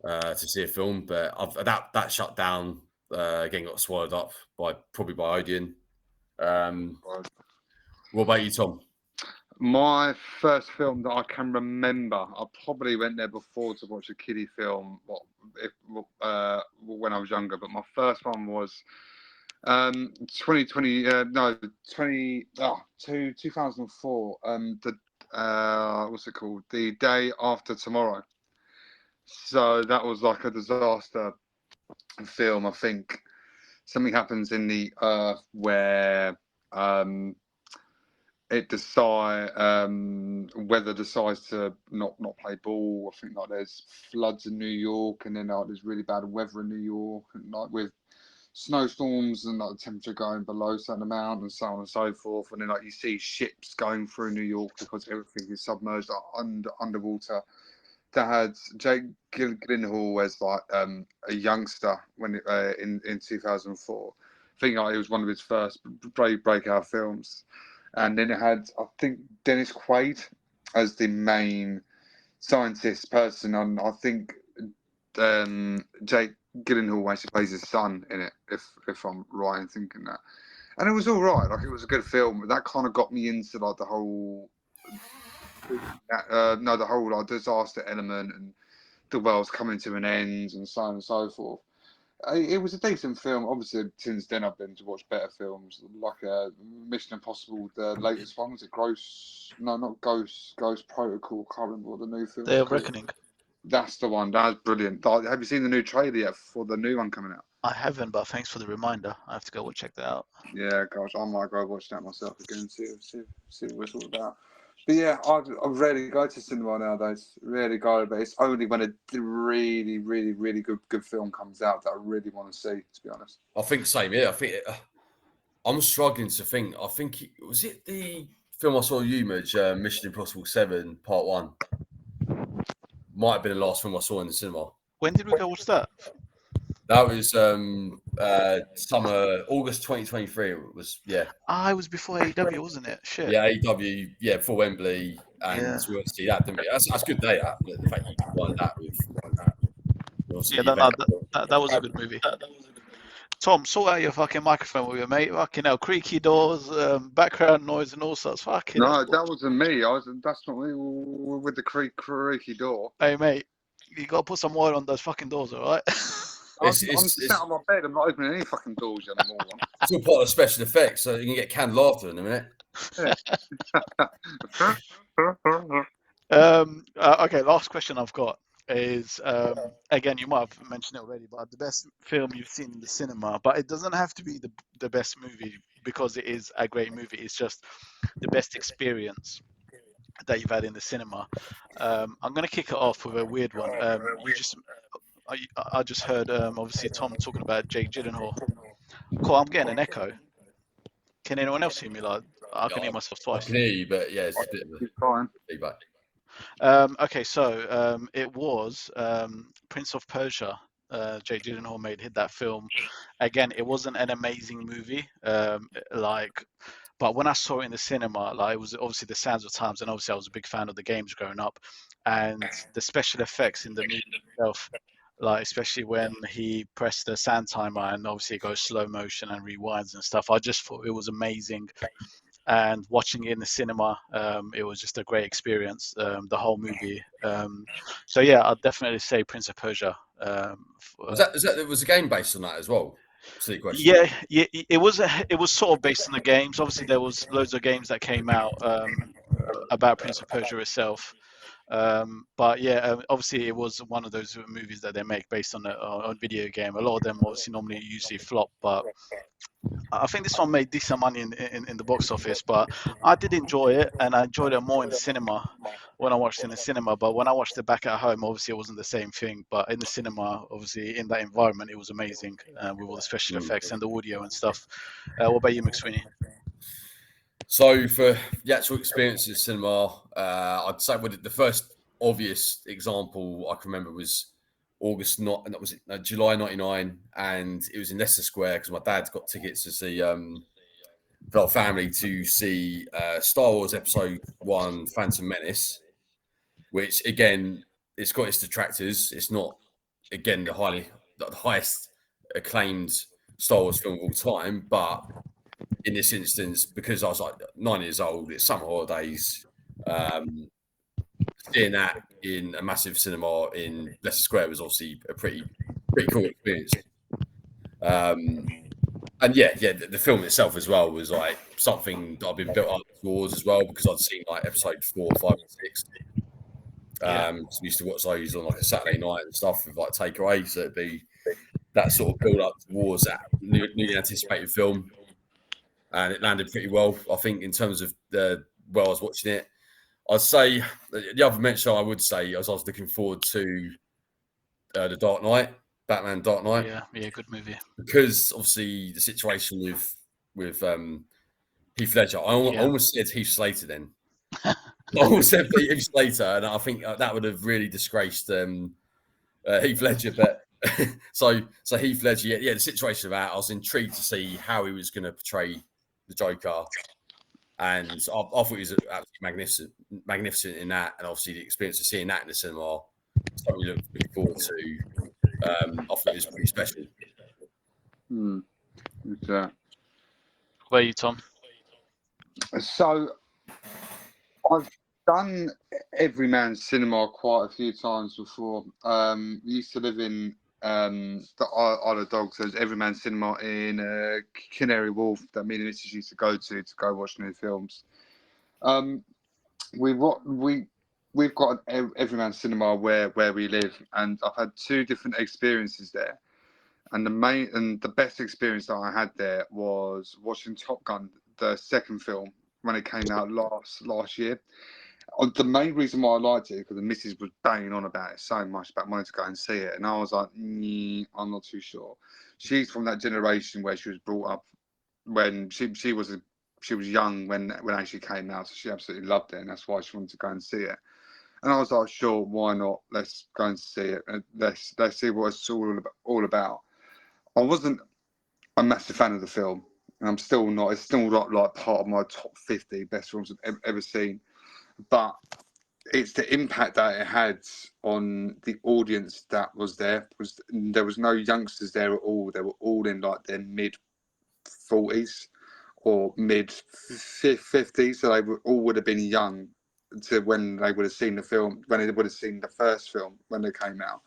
to see a film, but that shut down. Again, got swallowed up probably by Odeon. What about you, Tom? My first film that I can remember, I probably went there before to watch a kiddie film when I was younger, but my first one was 2004. What's it called? The Day After Tomorrow. So that was like a disaster film. I think something happens in the earth where weather decides to not play ball. I think like there's floods in New York, and then like there's really bad weather in New York, and like with snowstorms and like the temperature going below a certain amount, and so on and so forth. And then like you see ships going through New York because everything is submerged underwater. That had Jake Gyllenhaal as like a youngster when in 2004. I think like, it was one of his first breakout films. And then it had, I think, Dennis Quaid as the main scientist person. And I think Jake Gyllenhaal actually plays his son in it, if I'm right in thinking that. And it was all right. Like, it was a good film. But that kind of got me into like the whole like disaster element and the world's coming to an end and so on and so forth. It was a decent film. Obviously, since then I've been to watch better films, like Mission Impossible. The latest one was it Ghost Protocol. Can't remember what the new film. Day of Reckoning. That's the one. That's brilliant. Have you seen the new trailer yet for the new one coming out? I haven't, but thanks for the reminder. I have to go and check that out. Yeah, gosh, I might go watch that myself again. See what it's all about. But yeah, I rarely go to cinema nowadays. Rarely go, but it's only when a really, really, really good film comes out that I really want to see. To be honest, I think same here. I think I'm struggling to think. I think was it the film I saw you, Midge, Mission Impossible 7 Part 1. Might have been the last film I saw in the cinema. When did we go watch that? That was summer, August 2023. It was, yeah. It was before AEW, wasn't it? Shit. Yeah, AEW, yeah, before Wembley, and we went to see that, didn't we? That's a good day. The fact you combined that with that was a good movie. Tom, sort out your fucking microphone with your mate. Fucking hell, creaky doors, background noise, and all sorts. Fucking. No, that wasn't me. That's not me with the creaky door. Hey, mate, you gotta put some oil on those fucking doors, all right? I'm sat on my bed. I'm not opening any fucking doors anymore. It's all part of special effects, so you can get canned laughter in a minute. Okay, last question I've got is, again, you might have mentioned it already, but the best film you've seen in the cinema, but it doesn't have to be the best movie because it is a great movie. It's just the best experience that you've had in the cinema. I'm going to kick it off with a weird one. I just heard, obviously, Tom talking about Jake Gyllenhaal. Cool, I'm getting an echo. Can anyone else hear me? Like, I can hear myself twice. I can hear you, but yeah, it's a bit of a feedback. Okay, so it was Prince of Persia. Jake Gyllenhaal hit that film. Again, it wasn't an amazing movie, but when I saw it in the cinema, like, it was obviously the Sands of Times, and obviously I was a big fan of the games growing up, and the special effects in the movie itself, like especially when he pressed the sand timer and obviously it goes slow motion and rewinds and stuff. I just thought it was amazing. and watching it in the cinema, it was just a great experience. The whole movie. So yeah, I'd definitely say Prince of Persia. Was a game based on that as well? Silly question. Yeah, it was sort of based on the games. Obviously, there was loads of games that came out about Prince of Persia itself. But yeah, obviously it was one of those movies that they make based on a video game. A lot of them obviously normally usually flop, but I think this one made decent money in the box office. But I did enjoy it, and I enjoyed it more in the cinema when I watched it in the cinema. But when I watched it back at home, obviously it wasn't the same thing. But in the cinema, obviously in that environment, it was amazing with all the special effects and the audio and stuff. What about you, McSweeney? So for the actual experience of cinema, I'd say the first obvious example I can remember was July '99, and it was in Leicester Square because my dad's got tickets to see the whole family to see Star Wars Episode 1: Phantom Menace, which again, it's got its detractors. It's not again the highest acclaimed Star Wars film of all time, but in this instance, because I was like 9 years old, it's summer holidays. Seeing that in a massive cinema in Leicester Square was obviously a pretty cool experience. And yeah, the film itself as well was like something that I've been built up towards as well, because I'd seen like episode 4, 5, and 6. So we used to watch those on like a Saturday night and stuff with like takeaway. So it'd be that sort of build up towards that newly anticipated film. And it landed pretty well, I think, in terms of I was watching it. I'd say the other mention I would say as I was looking forward to The Dark Knight, Batman Dark Knight. Yeah, good movie. Because obviously the situation with Heath Ledger, I almost said Heath Slater then. I almost said Heath Slater, and I think that would have really disgraced Heath Ledger. But so Heath Ledger, yeah, the situation of that, I was intrigued to see how he was going to portray the Joker, and I thought he was absolutely magnificent in that, and obviously the experience of seeing that in the cinema, something we look forward to. I thought it was pretty special. Okay. Where are you, Tom? So I've done Everyman Cinema quite a few times before. We used to live in the Isle of Dogs. There's Everyman Cinema in Canary Wharf that me and Mrs. used to go watch new films. We've got an Everyman Cinema where we live, and I've had 2 different experiences there. And the best experience that I had there was watching Top Gun, the second film, when it came out last year. The main reason why I liked it is because the missus was banging on about it so much, about wanting to go and see it, and I was like, I'm not too sure. She's from that generation where she was brought up when she was young when it actually came out, so she absolutely loved it, and that's why she wanted to go and see it. And I was like, sure, why not? Let's go and see it, and let's see what it's all about. I wasn't a massive fan of the film, and I'm still not. It's still not like part of my top 50 best films I've ever seen. But it's the impact that it had on the audience that was there. There was no youngsters there at all. They were all in like their mid-40s or mid-50s. So they all would have been young to when they would have seen the film, when they would have seen the first film when they came out.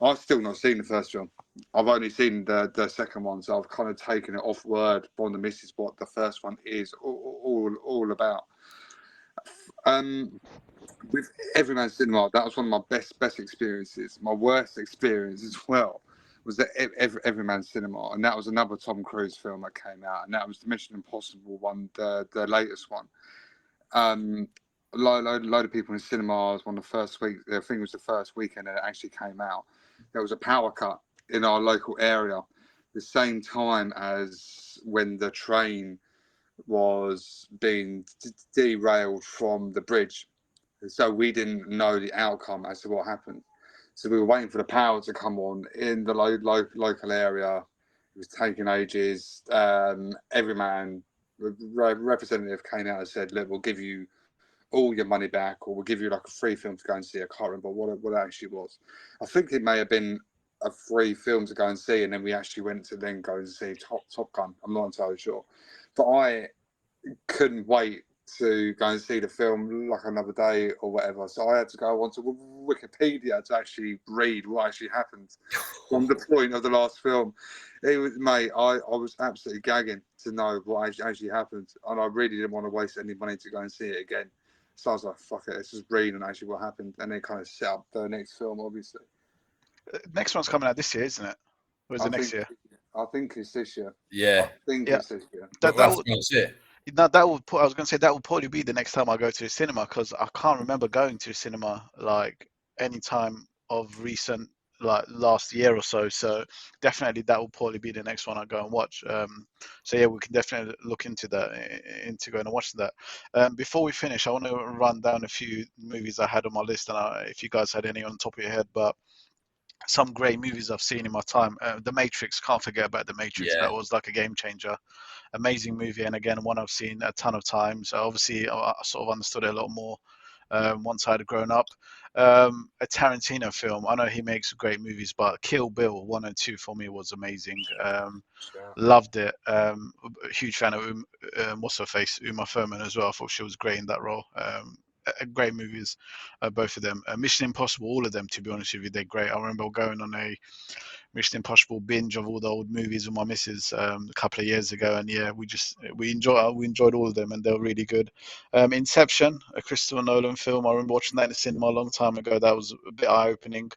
I've still not seen the first film. I've only seen the second one, so I've kind of taken it off word from the missus what the first one is all about. With Everyman Cinema, that was one of my best experiences. My worst experience as well was the Everyman Cinema, and that was another Tom Cruise film that came out, and that was the Mission Impossible one, the latest one. A load of people in cinemas. One of the first week, I think it was the first weekend that it actually came out. There was a power cut in our local area, the same time as when the train was being derailed from the bridge. So we didn't know the outcome as to what happened. So we were waiting for the power to come on in the local area. It was taking ages. Everyman representative came out and said, look, we'll give you all your money back, or we'll give you like a free film to go and see. I can't remember what it actually was. I think it may have been a free film to go and see, and then we actually went to then go and see Top Gun. I'm not entirely sure. But couldn't wait to go and see the film like another day or whatever. So I had to go onto Wikipedia to actually read what actually happened from the point of the last film. It was, mate, I was absolutely gagging to know what actually happened, and I really didn't want to waste any money to go and see it again. So I was like, fuck it, let's just read on actually what happened, and then kind of set up the next film, obviously. Next one's coming out this year, isn't it? Or is it next year? I think it's this year. Yeah. I think it's this year. That was it. That will. I was going to say that will probably be the next time I go to the cinema, because I can't remember going to the cinema like any time of recent, like last year or so. So definitely that will probably be the next one I go and watch. So yeah, we can definitely look into that, into going and watching that. Before we finish, I want to run down a few movies I had on my list, and if you guys had any on the top of your head, but some great movies I've seen in my time. The Matrix, can't forget about The Matrix. Yeah. That was like a game changer. Amazing movie, and again, one I've seen a ton of times. Obviously, I sort of understood it a lot more once I had grown up. A Tarantino film. I know he makes great movies, but Kill Bill 1 and 2 for me was amazing. Loved it. Huge fan of what's her face, Uma Thurman as well. I thought she was great in that role. Great movies, both of them. Mission Impossible, all of them, to be honest with you, they're great. I remember going on a Mission Impossible binge of all the old movies with my missus a couple of years ago, and yeah, we enjoyed all of them, and they were really good. Inception, a Christopher Nolan film. I remember watching that in the cinema a long time ago. That was a bit eye-opening.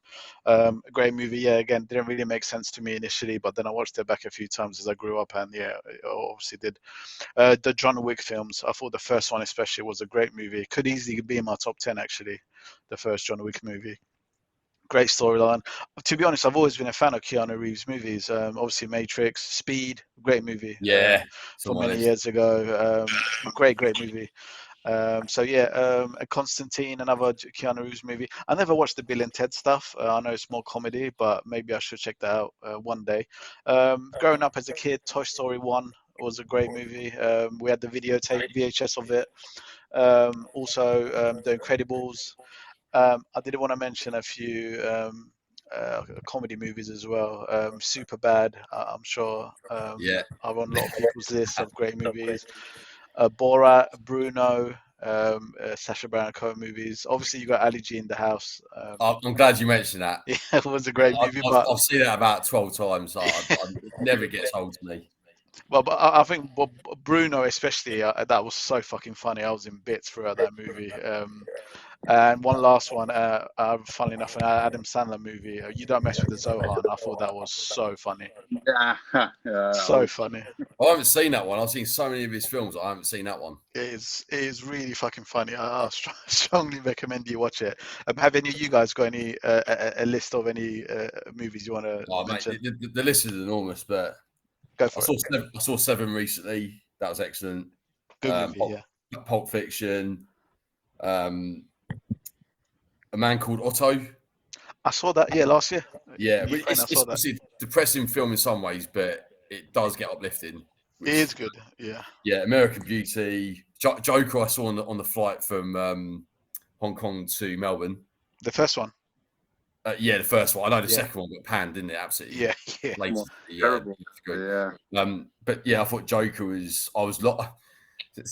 A great movie. Yeah, again, didn't really make sense to me initially, but then I watched it back a few times as I grew up, and yeah, it obviously did. The John Wick films. I thought the first one especially was a great movie. It could easily be in my top 10 actually. The first John Wick movie. Great storyline. To be honest, I've always been a fan of Keanu Reeves movies. Obviously, Matrix, Speed, great movie. Yeah. From many years ago. Great movie. So yeah, Constantine, another Keanu Reeves movie. I never watched the Bill and Ted stuff. I know it's more comedy, but maybe I should check that out one day. Growing up as a kid, Toy Story 1 was a great movie. We had the videotape VHS of it. Also, The Incredibles. I did want to mention a few comedy movies as well. Superbad, I'm sure are on a lot of people's lists of great movies. Borat, Bruno, Sacha Baron Cohen movies. Obviously, you got Ali G in the House. I'm glad you mentioned that. Yeah, it was a great movie. I've seen that about 12 times. So it never gets old to me. Well, but I think Bruno especially, that was so fucking funny. I was in bits throughout that movie. And one last one, funnily enough, an Adam Sandler movie, You Don't Mess with the Zohan. I thought that was so funny. So funny. I haven't seen that one. I've seen so many of his films. I haven't seen that one. It is really fucking funny. I strongly recommend you watch it. Have any of you guys got any a list of any movies you want to mention? Mate, the list is enormous, but go for it. I saw Seven recently. That was excellent. Good movie, Pulp Fiction. A Man Called Otto. I saw that, last year. Yeah, it's a depressing film in some ways, but it does get uplifting. It is good, yeah. Yeah, American Beauty. Joker I saw on the flight from Hong Kong to Melbourne. The first one? Yeah, the first one. I know the second one got panned, didn't it? Absolutely. Yeah. Terrible. But yeah, I thought Joker was...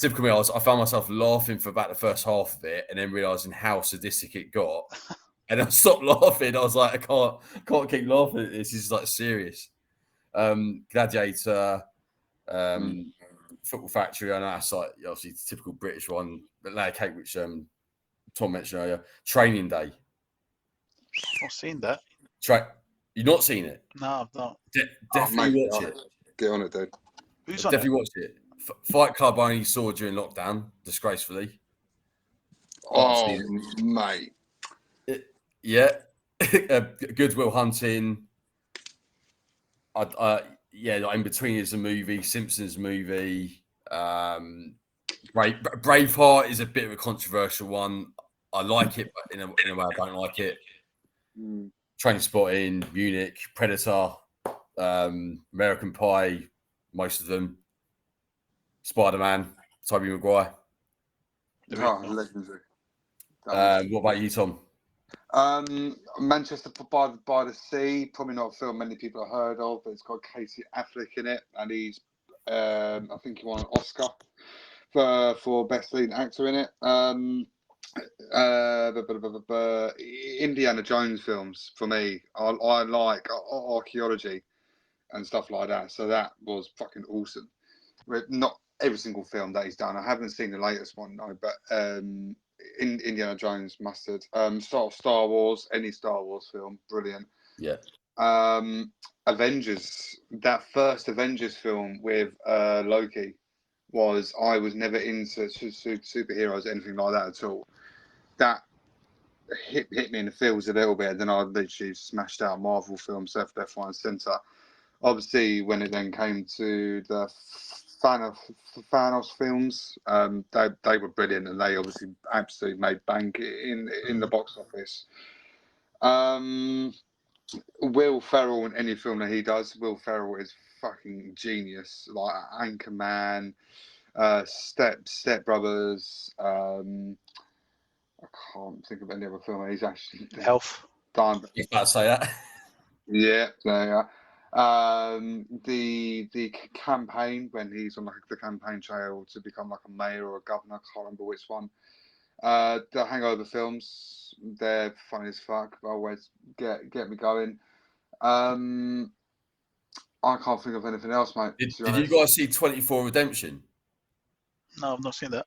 Typically, I found myself laughing for about the first half of it, and then realizing how sadistic it got, and I stopped laughing. I was like, I can't keep laughing at this. This is like serious. Gladiator, Football Factory. I know that's like obviously the typical British one, but Layer Cake, which Tom mentioned earlier. Training Day. I've not seen that. You've not seen it? No, I've not. Definitely watch it. Get on it, dude. Who's on definitely it? watch it. Fight Club I only saw during lockdown, disgracefully. Oh, mate. Good Will Hunting. In between is a movie, Simpsons movie. Braveheart is a bit of a controversial one. I like it, but in a way I don't like it. Trainspotting, Munich, Predator, American Pie, most of them. Spider-Man, Tobey Maguire. Legendary. What about you, Tom? Manchester by the Sea, probably not a film many people have heard of, but it's got Casey Affleck in it, and he's, I think he won an Oscar for best lead actor in it. Indiana Jones films for me. I like archaeology and stuff like that. So that was fucking awesome. Not every single film that he's done. I haven't seen the latest one, no, but Indiana Jones, mustard. Star Wars, any Star Wars film, brilliant. Yeah. Avengers, that first Avengers film with Loki I was never into superheroes, anything like that at all. That hit me in the feels a little bit, and then I literally smashed out Marvel films left, right, and centre. Obviously, when it then came to the Thanos films, they were brilliant, and they obviously absolutely made bank in the box office. Will Ferrell in any film that he does, Will Ferrell is fucking genius. Like Anchorman, Step Brothers. I can't think of any other film he's actually Elf. done. You can't say that. Yeah, there. The campaign when he's on like the campaign trail to become like a mayor or a governor. I can't remember which one. The Hangover films, they're funny as fuck. Always get me going. I can't think of anything else, mate. Did you guys see 24 Redemption? No, I've not seen that.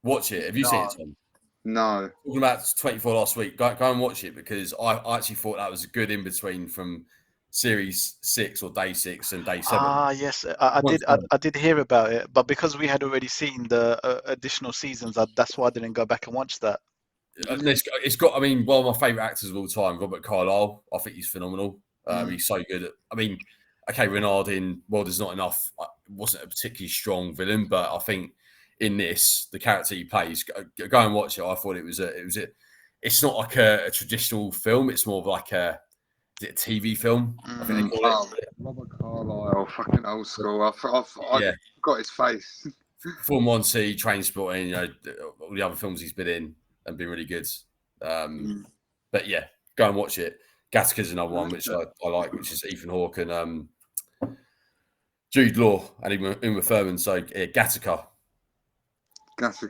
Watch it. Have you seen it, Tom? No. Talking about 24 last week. Go and watch it, because I actually thought that was a good in between from series 6 or day 6 and day 7. Yes, I did hear about it, but because we had already seen the additional seasons, that's why I didn't go back and watch that. It's got, I mean, one of my favourite actors of all time, Robert Carlyle. I think he's phenomenal. He's so good. I mean, okay, Renard in World Is Not Enough wasn't a particularly strong villain, but I think in this, the character he plays, go and watch it. I thought it's not like a traditional film. It's more of like a TV film, I think they call it. Robert Carlyle, fucking old school. I've got his face. Full Monty, Trainspotting, all the other films he's been in and been really good. But yeah, go and watch it. Gattaca's another one which I like, which is Ethan Hawke and Jude Law and Uma Thurman. So Gattaca. Okay.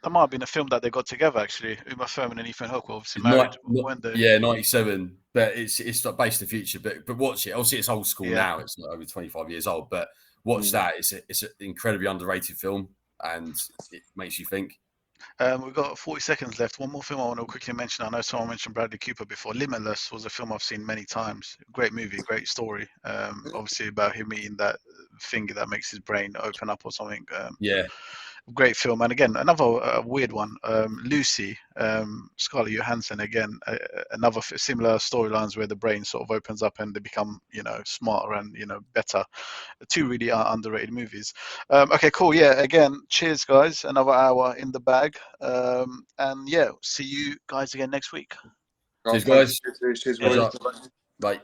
That might have been a film that they got together, actually. Uma Thurman and Ethan Hawke were obviously married. Yeah, 97. But it's not based in the future. But watch it. Obviously, it's old school now. It's not over 25 years old. But watch that. It's an incredibly underrated film, and it makes you think. We've got 40 seconds left. One more film I want to quickly mention. I know someone mentioned Bradley Cooper before. Limitless was a film I've seen many times. Great movie, great story. Obviously about him eating that finger that makes his brain open up or something. Great film. And again, another weird one, Lucy, Scarlett Johansson, again, another similar storylines where the brain sort of opens up and they become, smarter and, better. Two really underrated movies. Okay, cool. Yeah, again, cheers, guys. Another hour in the bag. And yeah, see you guys again next week. Cheers, guys. Cheers. Bye.